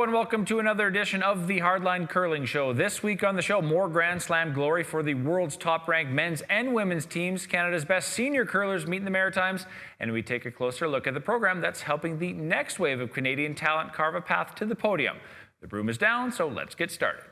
Hello and welcome to another edition of the Hardline Curling Show. This week on the show, more Grand Slam glory for the world's top-ranked men's and women's teams. Canada's best senior curlers meet in the Maritimes, and we take a closer look at the program that's helping the next wave of Canadian talent carve a path to the podium. The broom is down, so let's get started.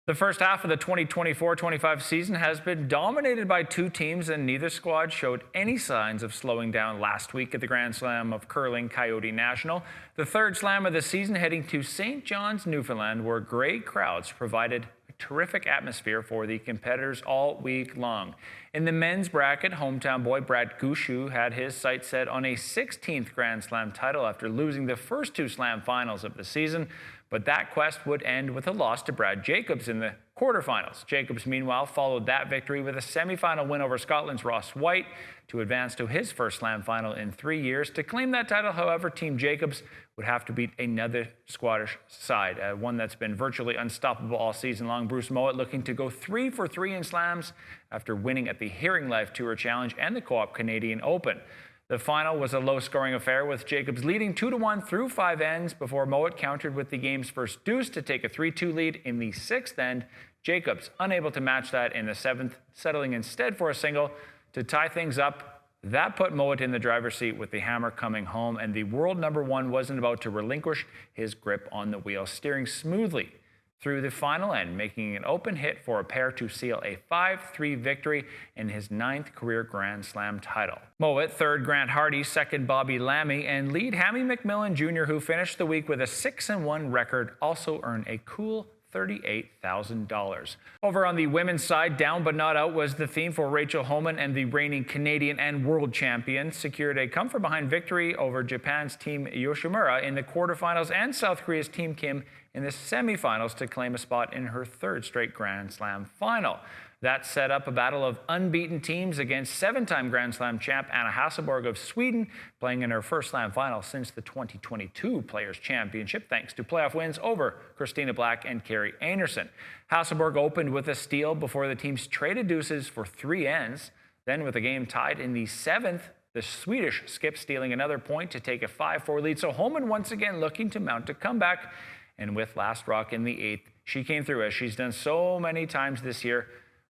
The first half of the 2024-25 season has been dominated by two teams, and neither squad showed any signs of slowing down last week at the Grand Slam of Curling Coyote National. The third slam of the season heading to St. John's, Newfoundland, where great crowds provided a terrific atmosphere for the competitors all week long. In the men's bracket, hometown boy Brad Gushue had his sights set on a 16th Grand Slam title after losing the first two slam finals of the season. But that quest would end with a loss to Brad Jacobs in the quarterfinals. Jacobs, meanwhile, followed that victory with a semifinal win over Scotland's Ross White to advance to his first slam final in 3 years. To claim that title, however, Team Jacobs would have to beat another Scottish side, one that's been virtually unstoppable all season long. Bruce Mowat looking to go 3 for 3 in slams after winning at the Hearing Life Tour Challenge and the Co-op Canadian Open. The final was a low-scoring affair, with Jacobs leading 2-1 through 5 ends before Mowat countered with the game's first deuce to take a 3-2 lead in the 6th end. Jacobs unable to match that in the 7th, settling instead for a single to tie things up. That put Mowat in the driver's seat with the hammer coming home, and the world number one wasn't about to relinquish his grip on the wheel, steering smoothly through the final end, making an open hit for a pair to seal a 5-3 victory in his 9th career Grand Slam title. Mowat, third Grant Hardy, second Bobby Lammy, and lead Hammy McMillan Jr., who finished the week with a 6-1 record, also earned a cool $38,000. Over on the women's side, down but not out was the theme for Rachel Homan, and the reigning Canadian and world champion secured a come-from-behind victory over Japan's Team Yoshimura in the quarterfinals and South Korea's Team Kim in the semifinals to claim a spot in her third straight Grand Slam final. That set up a battle of unbeaten teams against 7-time Grand Slam champ Anna Hasselborg of Sweden, playing in her first Slam final since the 2022 Players' Championship, thanks to playoff wins over Christina Black and Carrie Anderson. Hasselborg opened with a steal before the teams traded deuces for 3 ends. Then, with the game tied in the 7th, the Swedish skip stealing another point to take a 5-4 lead. So Homan once again looking to mount a comeback. And with last rock in the 8th, she came through as she's done so many times this year,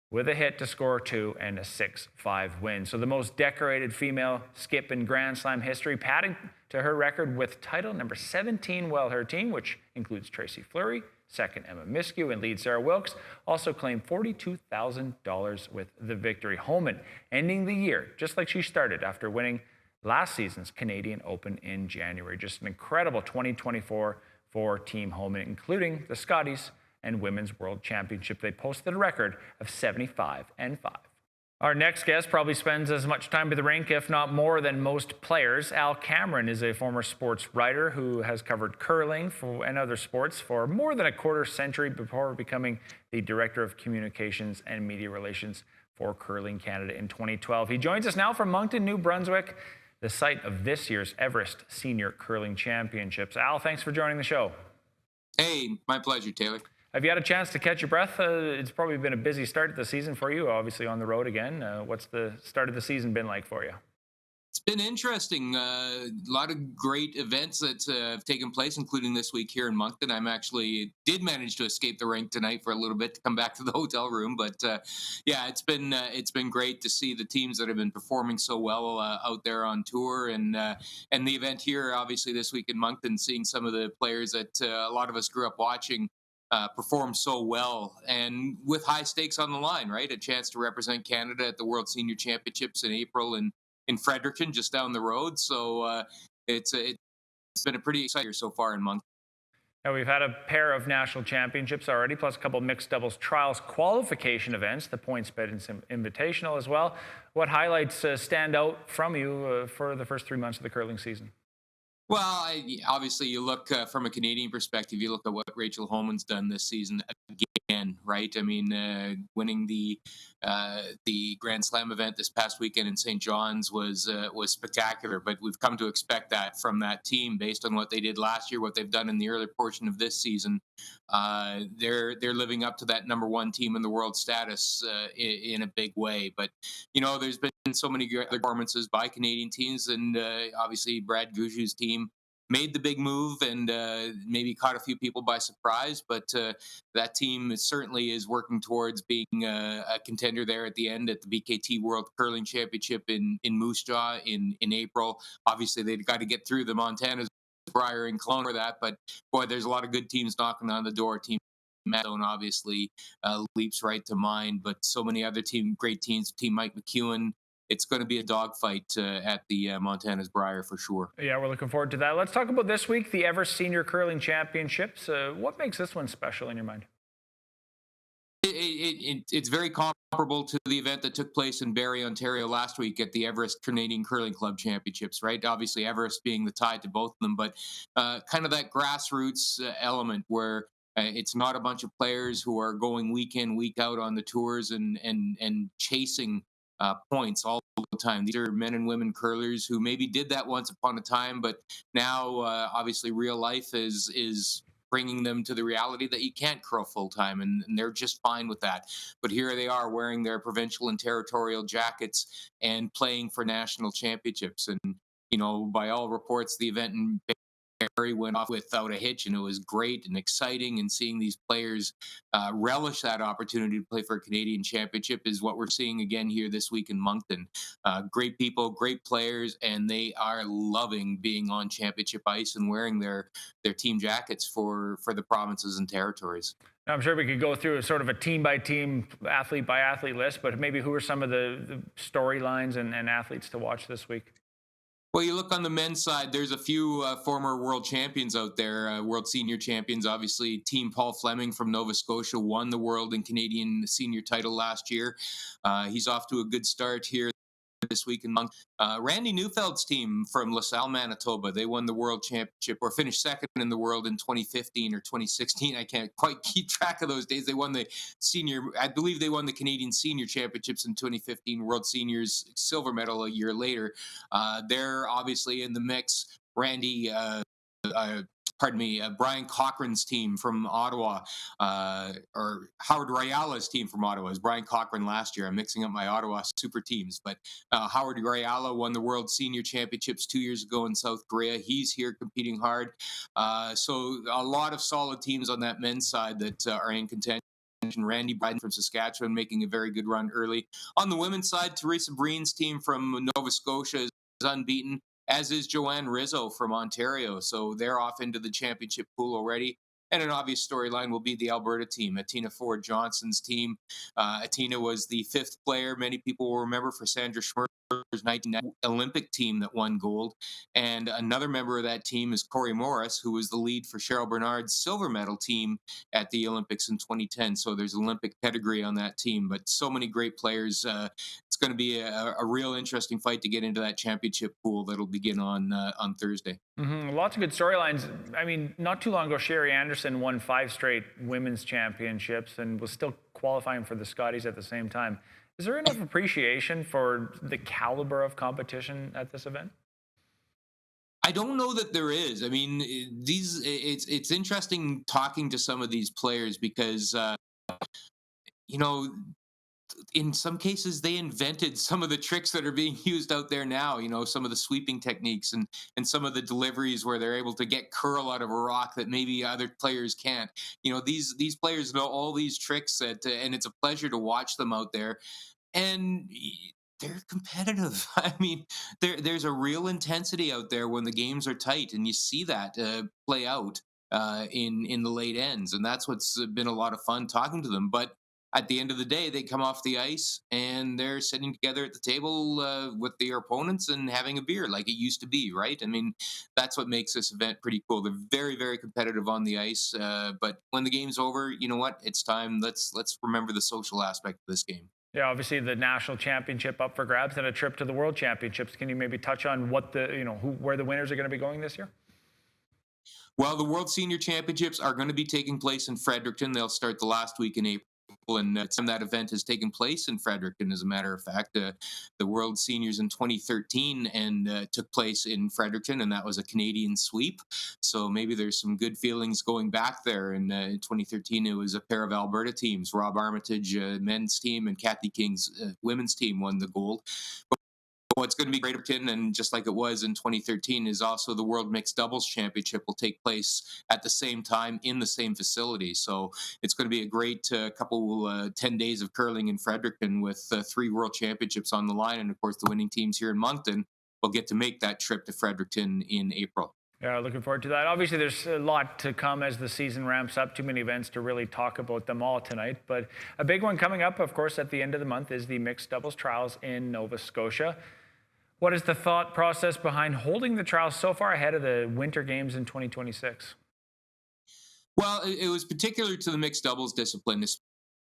with a hit to score 2 and a 6-5 win. So the most decorated female skip in Grand Slam history, padding to her record with title number 17, while her team, which includes Tracy Fleury, second Emma Miskew, and lead Sarah Wilkes, also claimed $42,000 with the victory. Homan ending the year just like she started after winning last season's Canadian Open in January. Just an incredible 2024 for Team Homan, including the Scotties and Women's World Championship. They posted a record of 75-5. Our next guest probably spends as much time at the rink, if not more, than most players. Al Cameron is a former sports writer who has covered curling and other sports for more than a quarter century before becoming the Director of Communications and Media Relations for Curling Canada in 2012. He joins us now from Moncton, New Brunswick, the site of this year's Everest Senior Curling Championships. Al, thanks for joining the show. Hey, my pleasure, Taylor. Have you had a chance to catch your breath? It's probably been a busy start to the season for you, obviously on the road again. What's the start of the season been like for you? It's been interesting. A lot of great events that have taken place, including this week here in Moncton. I'm actually did manage to escape the rink tonight for a little bit to come back to the hotel room. But yeah, it's been great to see the teams that have been performing so well out there on tour, and the event here, obviously this week in Moncton, seeing some of the players that a lot of us grew up watching perform so well, and with high stakes on the line, right? A chance to represent Canada at the World Senior Championships in April in Fredericton, just down the road. So it's been a pretty exciting year so far in Moncton. Now, we've had a pair of national championships already, plus a couple mixed doubles trials qualification events, the Points Bet Invitational as well. What highlights stand out from you for the first 3 months of the curling season? Well, obviously, you look from a Canadian perspective, you look at what Rachel Homan's done this season again, right? I mean, winning the Grand Slam event this past weekend in St. John's was spectacular. But we've come to expect that from that team based on what they did last year, what they've done in the early portion of this season. They're living up to that number one team in the world status in a big way. But there's been so many great performances by Canadian teams, and obviously Brad Gushue's team made the big move and maybe caught a few people by surprise. But that team certainly is working towards being a contender there at the end at the BKT World Curling Championship in Moose Jaw in April. Obviously, they've got to get through the Montana's Briar and Cologne for that. But boy, there's a lot of good teams knocking on the door. Team Zone obviously leaps right to mind, but so many other great teams. Team Mike McEwen. It's going to be a dogfight at the Montana's Briar for sure. Yeah, we're looking forward to that. Let's talk about this week, the Everest Senior Curling Championships. What makes this one special in your mind? It's very comparable to the event that took place in Barrie, Ontario last week at the Everest Canadian Curling Club Championships, right? Obviously, Everest being the tie to both of them, but kind of that grassroots element where it's not a bunch of players who are going week in, week out on the tours and chasing points all the time. These are men and women curlers who maybe did that once upon a time, but now obviously real life is bringing them to the reality that you can't curl full time, and they're just fine with that. But here they are wearing their provincial and territorial jackets and playing for national championships. And by all reports, the event in Barrie went off without a hitch, and it was great and exciting. And seeing these players relish that opportunity to play for a Canadian championship is what we're seeing again here this week in Moncton. Great people, great players, and they are loving being on championship ice and wearing their team jackets for the provinces and territories. I'm sure we could go through a sort of a team by team, athlete by athlete list, but maybe who are some of the storylines and athletes to watch this week? Well, you look on the men's side, there's a few former world champions out there, world senior champions. Obviously, Team Paul Fleming from Nova Scotia won the world and Canadian senior title last year. He's off to a good start here this week in Moncton. Randy Neufeld's team from LaSalle, Manitoba, they won the world championship or finished second in the world in 2015 or 2016. I can't quite keep track of those days. They won the senior, I believe they won the Canadian senior championships in 2015, World Seniors silver medal a year later. They're obviously in the mix. Randy, uh, Brian Cochran's team from Ottawa, or Howard Rayala's team from Ottawa. Is Brian Cochran last year. I'm mixing up my Ottawa super teams, but Howard Rayala won the World Senior Championships 2 years ago in South Korea. He's here competing hard. So a lot of solid teams on that men's side that are in contention. Randy Biden from Saskatchewan making a very good run early. On the women's side, Teresa Breen's team from Nova Scotia is unbeaten, as is Joanne Rizzo from Ontario. So they're off into the championship pool already. And an obvious storyline will be the Alberta team, Atina Ford Johnson's team. Atina was the fifth player many people will remember for Sandra Schmerz 1990 Olympic team that won gold. And another member of that team is Corey Morris, who was the lead for Cheryl Bernard's silver medal team at the Olympics in 2010. So there's Olympic pedigree on that team, but so many great players. It's going to be a real interesting fight to get into that championship pool that'll begin on Thursday. Lots of good storylines. I mean, not too long ago, Sherry Anderson won 5 straight women's championships and was still qualifying for the Scotties at the same time. Is there enough appreciation for the caliber of competition at this event? I don't know that there is. I mean, it's interesting talking to some of these players because you know in some cases they invented some of the tricks that are being used out there now, some of the sweeping techniques and some of the deliveries where they're able to get curl out of a rock that maybe other players can't. These players know all these tricks and it's a pleasure to watch them out there. And they're competitive. I mean, there's a real intensity out there when the games are tight, and you see that play out in the late ends, and that's what's been a lot of fun talking to them. But at the end of the day, they come off the ice and they're sitting together at the table with their opponents and having a beer like it used to be, right? I mean, that's what makes this event pretty cool. They're very, very competitive on the ice, but when the game's over, you know what? It's time. Let's remember the social aspect of this game. Yeah, obviously the national championship up for grabs and a trip to the world championships. Can you maybe touch on what where the winners are going to be going this year? Well, the World Senior Championships are going to be taking place in Fredericton. They'll start the last week in April. And some of that event has taken place in Fredericton, as a matter of fact. The World Seniors in 2013 and took place in Fredericton, and that was a Canadian sweep. So maybe there's some good feelings going back there. In 2013, it was a pair of Alberta teams. Rob Armitage, men's team, and Kathy King's women's team won the gold. what's going to be Fredericton, and just like it was in 2013, is also the World Mixed Doubles Championship will take place at the same time in the same facility. So it's going to be a great 10 days of curling in Fredericton with 3 World Championships on the line. And of course, the winning teams here in Moncton will get to make that trip to Fredericton in April. Yeah, looking forward to that. Obviously, there's a lot to come as the season ramps up. Too many events to really talk about them all tonight. But a big one coming up, of course, at the end of the month is the mixed doubles trials in Nova Scotia. What is the thought process behind holding the trials so far ahead of the Winter Games in 2026? Well, it was particular to the mixed doubles discipline,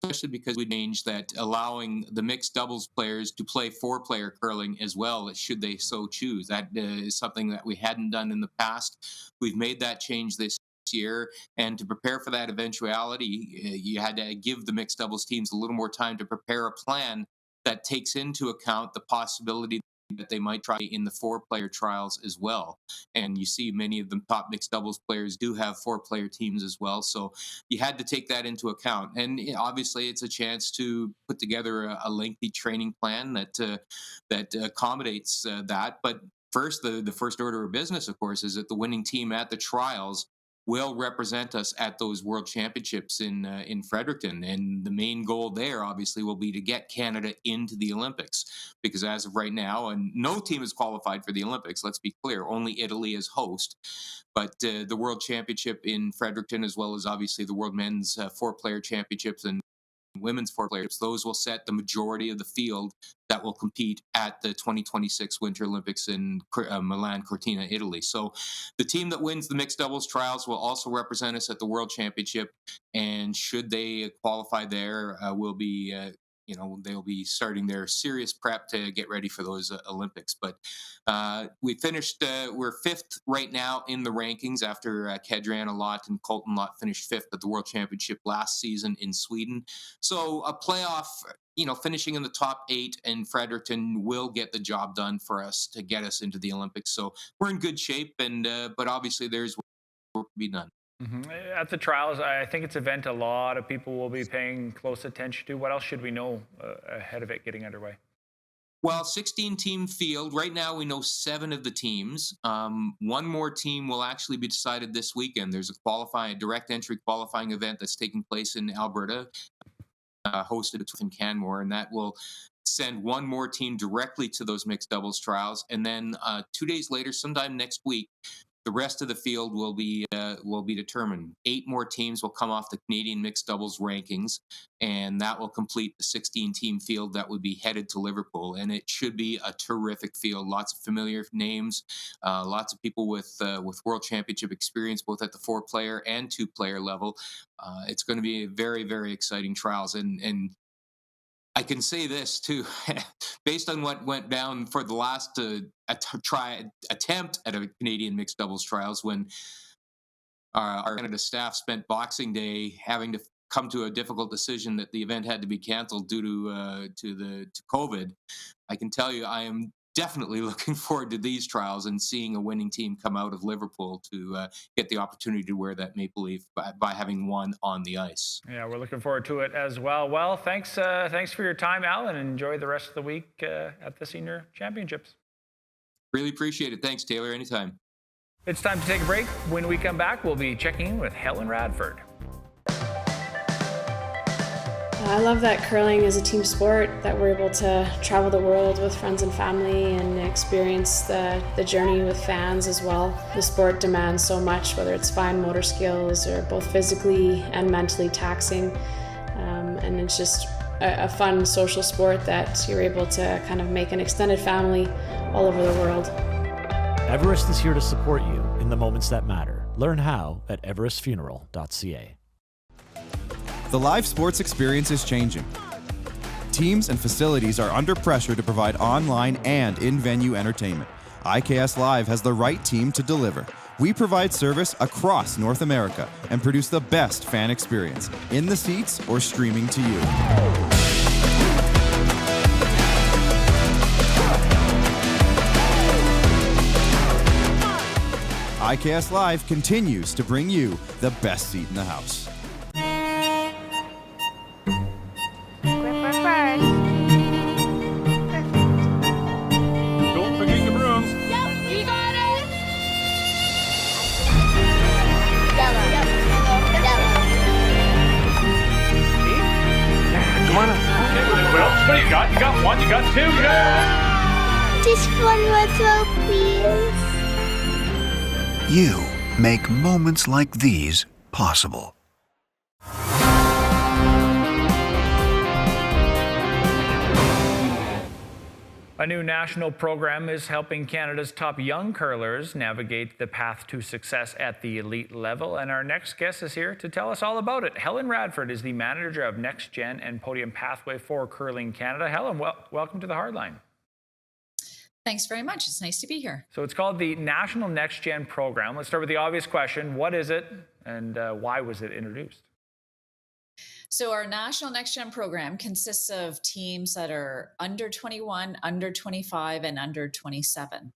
especially because we changed that, allowing the mixed doubles players to play 4-player curling as well, should they so choose. That is something that we hadn't done in the past. We've made that change this year, and to prepare for that eventuality, you had to give the mixed doubles teams a little more time to prepare a plan that takes into account the possibility that they might try in the 4-player trials as well. And you see many of the top mixed doubles players do have 4-player teams as well. So you had to take that into account. And obviously it's a chance to put together a lengthy training plan that accommodates that. But first, the first order of business, of course, is that the winning team at the trials will represent us at those World Championships in Fredericton. And the main goal there, obviously, will be to get Canada into the Olympics. Because as of right now, and no team is qualified for the Olympics, let's be clear, only Italy is host. But the World Championship in Fredericton, as well as obviously the World Men's 4-player championships and women's 4-players, those will set the majority of the field that will compete at the 2026 Winter Olympics in Milan Cortina, Italy. So the team that wins the mixed doubles trials will also represent us at the World Championship, and should they qualify there, will be they'll be starting their serious prep to get ready for those Olympics. But we finished, we're 5th right now in the rankings after Kedran Alot and Colton Lott finished 5th at the World Championship last season in Sweden. So a playoff, finishing in the top 8 in Fredericton will get the job done for us to get us into the Olympics. So we're in good shape, and but obviously there's work to be done. Mm-hmm. At the trials, I think it's an event a lot of people will be paying close attention to. What else should we know ahead of it getting underway? Well, 16-team field. Right now, we know 7 of the teams. One more team will actually be decided this weekend. There's a direct entry qualifying event that's taking place in Alberta, hosted in Canmore, and that will send one more team directly to those mixed doubles trials. And then 2 days later, sometime next week, the rest of the field will be determined. 8 more teams will come off the Canadian mixed doubles rankings, and that will complete the 16-team field that would be headed to Liverpool. And it should be a terrific field. Lots of familiar names, lots of people with World Championship experience, both at the 4-player and 2-player level. It's going to be very, very exciting trials. And I can say this too, based on what went down for the last attempt at a Canadian mixed doubles trials, when our Canada staff spent Boxing Day having to come to a difficult decision that the event had to be canceled due to COVID. I can tell you, I am definitely looking forward to these trials and seeing a winning team come out of Liverpool to get the opportunity to wear that maple leaf by having won on the ice. Yeah, we're looking forward to it as well. Well, thanks for your time, Al, and enjoy the rest of the week at the Senior Championships. Really appreciate it. Thanks, Taylor. Anytime. It's time to take a break. When we come back, we'll be checking in with Helen Radford. I love that curling is a team sport, that we're able to travel the world with friends and family and experience the journey with fans as well. The sport demands so much, whether it's fine motor skills or both physically and mentally taxing. And it's just a fun social sport that you're able to kind of make an extended family all over the world. Everest is here to support you in the moments that matter. Learn how at everestfuneral.ca. The live sports experience is changing. Teams and facilities are under pressure to provide online and in-venue entertainment. IKS Live has the right team to deliver. We provide service across North America and produce the best fan experience, in the seats or streaming to you. IKS Live continues to bring you the best seat in the house. Wilkes, what do you got? You got one, you got two, you got... Just one more throw, please. You make moments like these possible. A new national program is helping Canada's top young curlers navigate the path to success at the elite level. And our next guest is here to tell us all about it. Helen Radford is the manager of Next Gen and Podium Pathway for Curling Canada. Helen, welcome to the Hardline. Thanks very much. It's nice to be here. So it's called the National Next Gen Program. Let's start with the obvious question. What is it and why was it introduced? So our National Next Gen program consists of teams that are under 21, under 25, and under 27.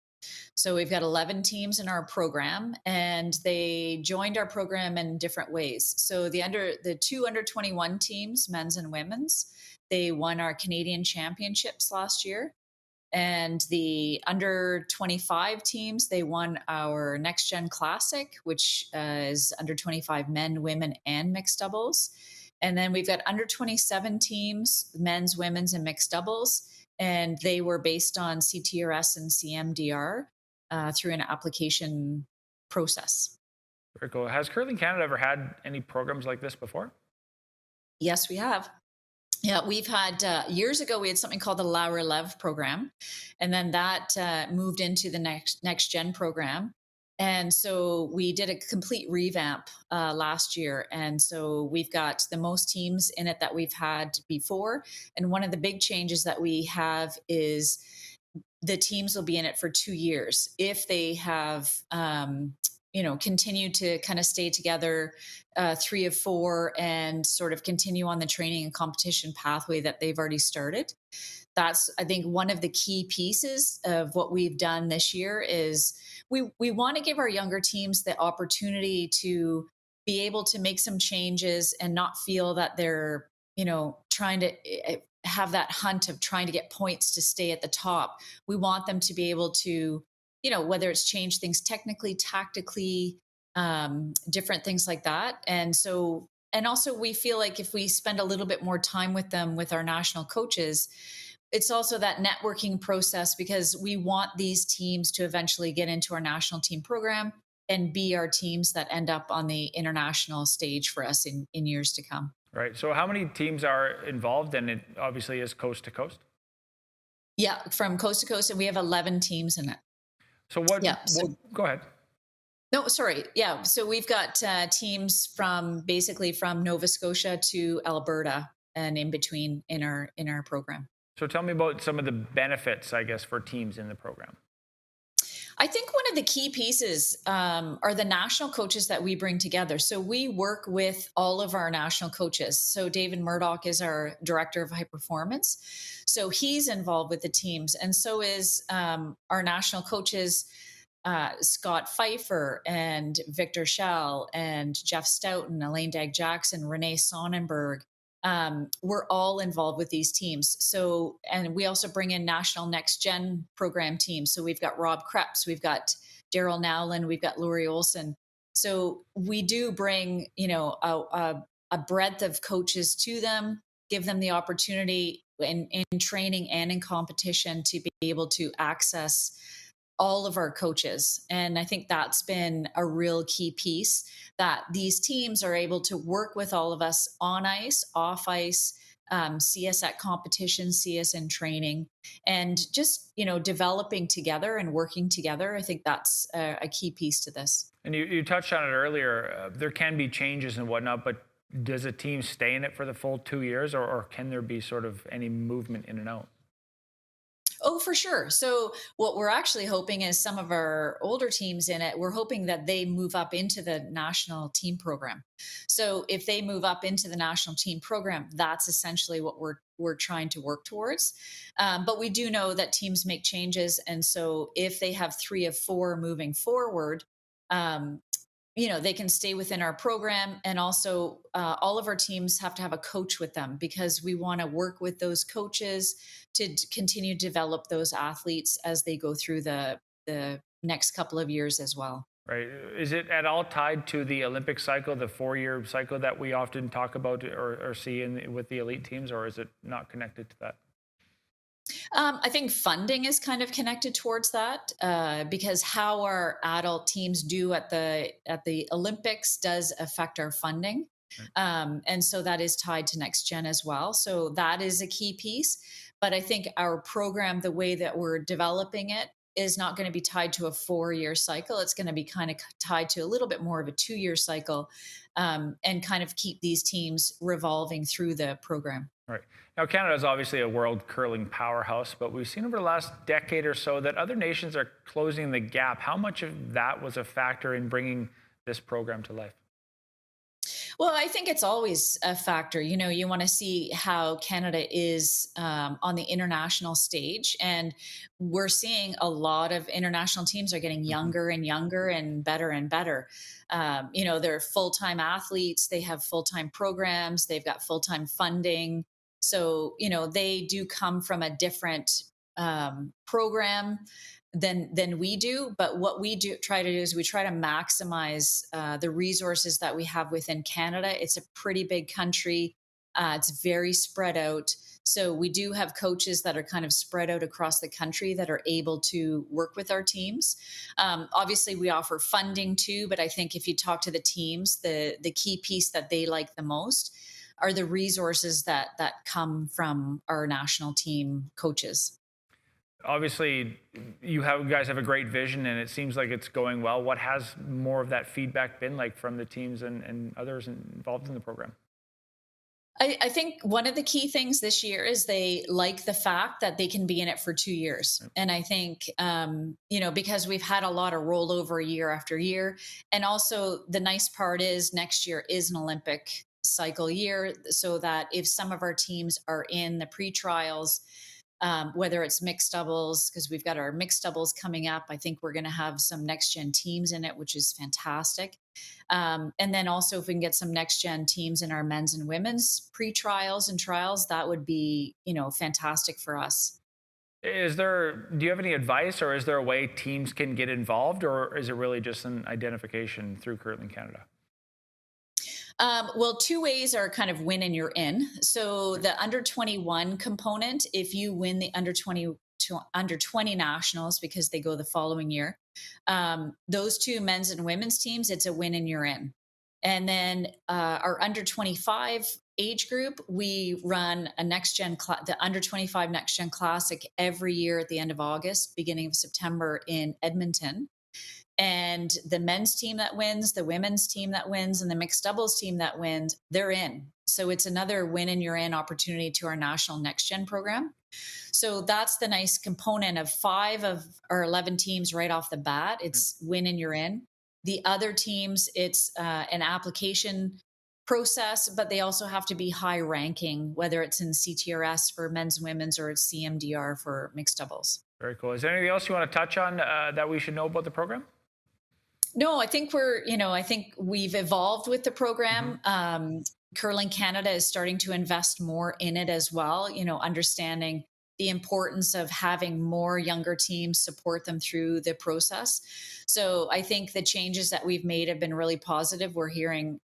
So we've got 11 teams in our program, and they joined our program in different ways. So the two under 21 teams, men's and women's, they won our Canadian championships last year. And the under 25 teams, they won our Next Gen Classic, which is under 25 men, women, and mixed doubles. And then we've got under 27 teams, men's, women's, and mixed doubles. And they were based on CTRS and CMDR through an application process. Very cool. Has Curling Canada ever had any programs like this before? Yes, we have. Yeah, we've had, years ago, we had something called the La Relève program. And then that moved into the Next Gen program. And so we did a complete revamp last year. And so we've got the most teams in it that we've had before. And one of the big changes that we have is the teams will be in it for 2 years. If they have, continued to kind of stay together 3 of 4 and sort of continue on the training and competition pathway that they've already started. That's, I think, one of the key pieces of what we've done this year is we want to give our younger teams the opportunity to be able to make some changes and not feel that they're, trying to have that hunt of trying to get points to stay at the top. We want them to be able to, whether it's change things technically, tactically, different things like that. And also we feel like if we spend a little bit more time with them, with our national coaches, it's also that networking process, because we want these teams to eventually get into our national team program and be our teams that end up on the international stage for us in years to come. Right. So how many teams are involved? And it obviously is coast to coast? Yeah, from coast to coast, and we have 11 teams in it. So go ahead. No, sorry. Yeah. So we've got teams from Nova Scotia to Alberta and in between in our program. So tell me about some of the benefits, I guess, for teams in the program. I think one of the key pieces are the national coaches that we bring together. So we work with all of our national coaches. So David Murdoch is our director of high performance. So he's involved with the teams. And so is our national coaches, Scott Pfeiffer and Victor Schell and Jeff Stoughton, Elaine Dag-Jackson, Renee Sonnenberg. We're all involved with these teams. So, and we also bring in National Next Gen program teams. So we've got Rob Krebs, we've got Daryl Nowlin, we've got Laurie Olson. So we do bring, a breadth of coaches to them, give them the opportunity in training and in competition to be able to access all of our coaches. And I think that's been a real key piece, that these teams are able to work with all of us on ice, off ice, see us at competition, see us in training, and just, developing together and working together. I think that's a key piece to this. And you touched on it earlier. There can be changes and whatnot, but does a team stay in it for the full 2 years, or can there be sort of any movement in and out? Oh, for sure. So what we're actually hoping is some of our older teams in it, we're hoping that they move up into the national team program. So if they move up into the national team program, that's essentially what we're trying to work towards. But we do know that teams make changes. And so if they have 3 of 4 moving forward, they can stay within our program. And also all of our teams have to have a coach with them, because we want to work with those coaches to continue to develop those athletes as they go through the next couple of years as well. Right. Is it at all tied to the Olympic cycle, the 4-year cycle that we often talk about or see with the elite teams, or is it not connected to that? I think funding is kind of connected towards that because how our adult teams do at the Olympics does affect our funding, and so that is tied to Next Gen as well. So that is a key piece. But I think our program, the way that we're developing it, is not going to be tied to a 4-year cycle. It's going to be kind of tied to a little bit more of a 2-year cycle, and kind of keep these teams revolving through the program. Right. Now, Canada is obviously a world curling powerhouse, but we've seen over the last decade or so that other nations are closing the gap. How much of that was a factor in bringing this program to life? Well, I think it's always a factor. You know, you want to see how Canada is on the international stage. And we're seeing a lot of international teams are getting younger and younger and better. You know, they're full-time athletes. They have full-time programs. They've got full-time funding. So, you know, they do come from a different program than we do. But what we try to do is we try to maximize the resources that we have within Canada. It's a pretty big country. It's very spread out. So we do have coaches that are kind of spread out across the country that are able to work with our teams. Obviously, we offer funding too, but I think if you talk to the teams, the key piece that they like the most are the resources that come from our national team coaches. Obviously, you guys have a great vision, and it seems like it's going well. What has more of that feedback been like from the teams and others involved in the program? I think one of the key things this year is they like the fact that they can be in it for 2 years. And I think, you know, because we've had a lot of rollover year after year. And also the nice part is next year is an Olympic cycle year, so that if some of our teams are in the pre-trials, whether it's mixed doubles, because we've got our mixed doubles coming up. I think we're going to have some next gen teams in it, which is fantastic. And then also if we can get some next gen teams in our men's and women's pre-trials and trials, that would be, you know, fantastic for us. Do you have any advice, or is there a way teams can get involved, or is it really just an identification through Curling Canada? Well, 2 ways are kind of win and you're in. So the under 21 component, if you win the under 20 nationals, because they go the following year, those 2 men's and women's teams, it's a win and you're in. And then our under 25 age group, we run a next gen, the under 25 next gen classic every year at the end of August, beginning of September in Edmonton. And the men's team that wins, the women's team that wins, and the mixed doubles team that wins, they're in. So it's another win and you're in opportunity to our national next gen program. So that's the nice component of 5 of our 11 teams right off the bat. It's win and you're in. The other teams, it's an application process, but they also have to be high ranking, whether it's in CTRS for men's and women's or it's CMDR for mixed doubles. Very cool. Is there anything else you want to touch on that we should know about the program? No, I think I think we've evolved with the program. Curling Canada is starting to invest more in it as well, you know, understanding the importance of having more younger teams support them through the process. So I think the changes that we've made have been really positive. We're hearing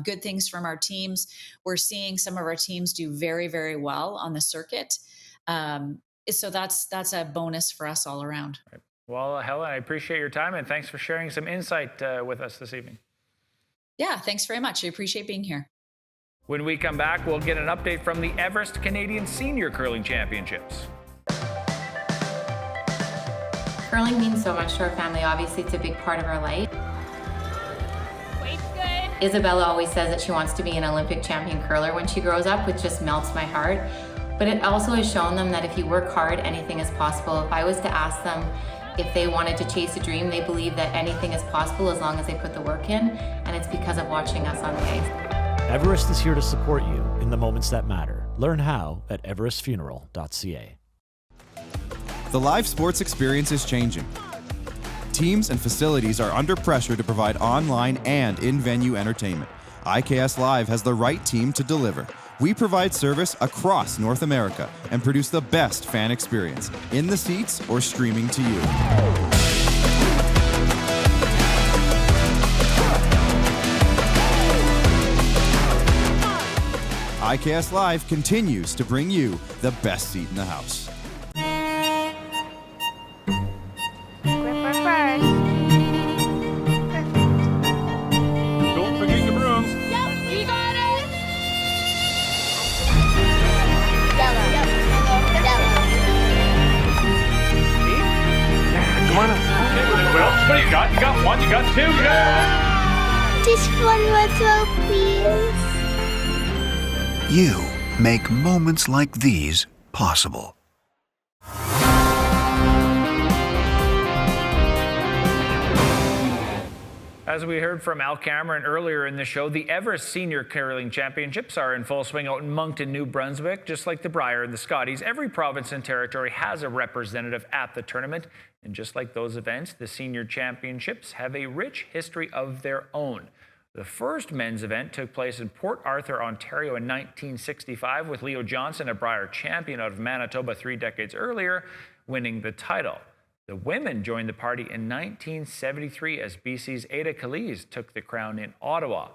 good things from our teams. We're seeing some of our teams do very, very well on the circuit. So that's a bonus for us all around. Right. Well, Helen, I appreciate your time, and thanks for sharing some insight with us this evening. Yeah, thanks very much. I appreciate being here. When we come back, we'll get an update from the Everest Canadian Senior Curling Championships. Curling means so much to our family. Obviously, it's a big part of our life. Wait's good. Isabella always says that she wants to be an Olympic champion curler when she grows up, which just melts my heart. But it also has shown them that if you work hard, anything is possible. If I was to ask them if they wanted to chase a dream, they believe that anything is possible as long as they put the work in, and it's because of watching us on the ice. Everest is here to support you in the moments that matter. Learn how at everestfuneral.ca. The live sports experience is changing. Teams and facilities are under pressure to provide online and in-venue entertainment. IKS Live has the right team to deliver. We provide service across North America and produce the best fan experience, in the seats or streaming to you. IKS Live continues to bring you the best seat in the house. Don't forget the brooms. Yep, you got it. Come on up. Well, what do you got? You got one, you got two, you got... Just one more throw, please. You make moments like these possible. As we heard from Al Cameron earlier in the show, the Everest Senior Curling Championships are in full swing out in Moncton, New Brunswick. Just like the Brier and the Scotties, every province and territory has a representative at the tournament. And just like those events, the Senior Championships have a rich history of their own. The first men's event took place in Port Arthur, Ontario in 1965 with Leo Johnson, a Brier champion out of Manitoba 3 decades earlier, winning the title. The women joined the party in 1973 as BC's Ada Calise took the crown in Ottawa.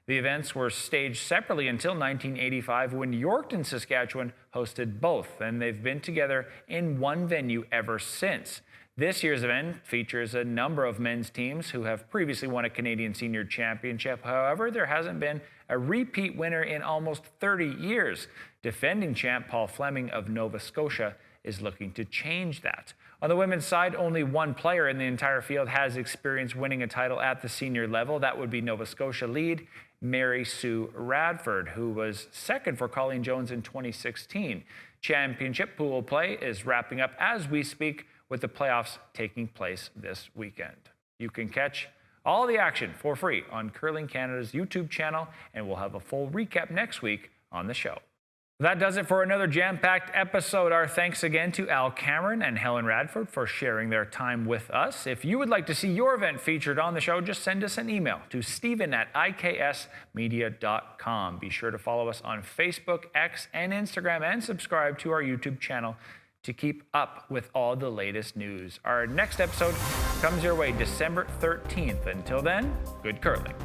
The events were staged separately until 1985 when Yorkton, Saskatchewan hosted both, and they've been together in one venue ever since. This year's event features a number of men's teams who have previously won a Canadian Senior Championship. However, there hasn't been a repeat winner in almost 30 years. Defending champ Paul Fleming of Nova Scotia is looking to change that. On the women's side, only one player in the entire field has experience winning a title at the senior level. That would be Nova Scotia lead Mary Sue Radford, who was second for Colleen Jones in 2016. Championship pool play is wrapping up as we speak, with the playoffs taking place this weekend. You can catch all the action for free on Curling Canada's YouTube channel, and we'll have a full recap next week on the show. That does it for another jam-packed episode. Our thanks again to Al Cameron and Helen Radford for sharing their time with us. If you would like to see your event featured on the show, just send us an email to steven@iksmedia.com. Be sure to follow us on Facebook, X, and Instagram, and subscribe to our YouTube channel to keep up with all the latest news. Our next episode comes your way December 13th. Until then, good curling.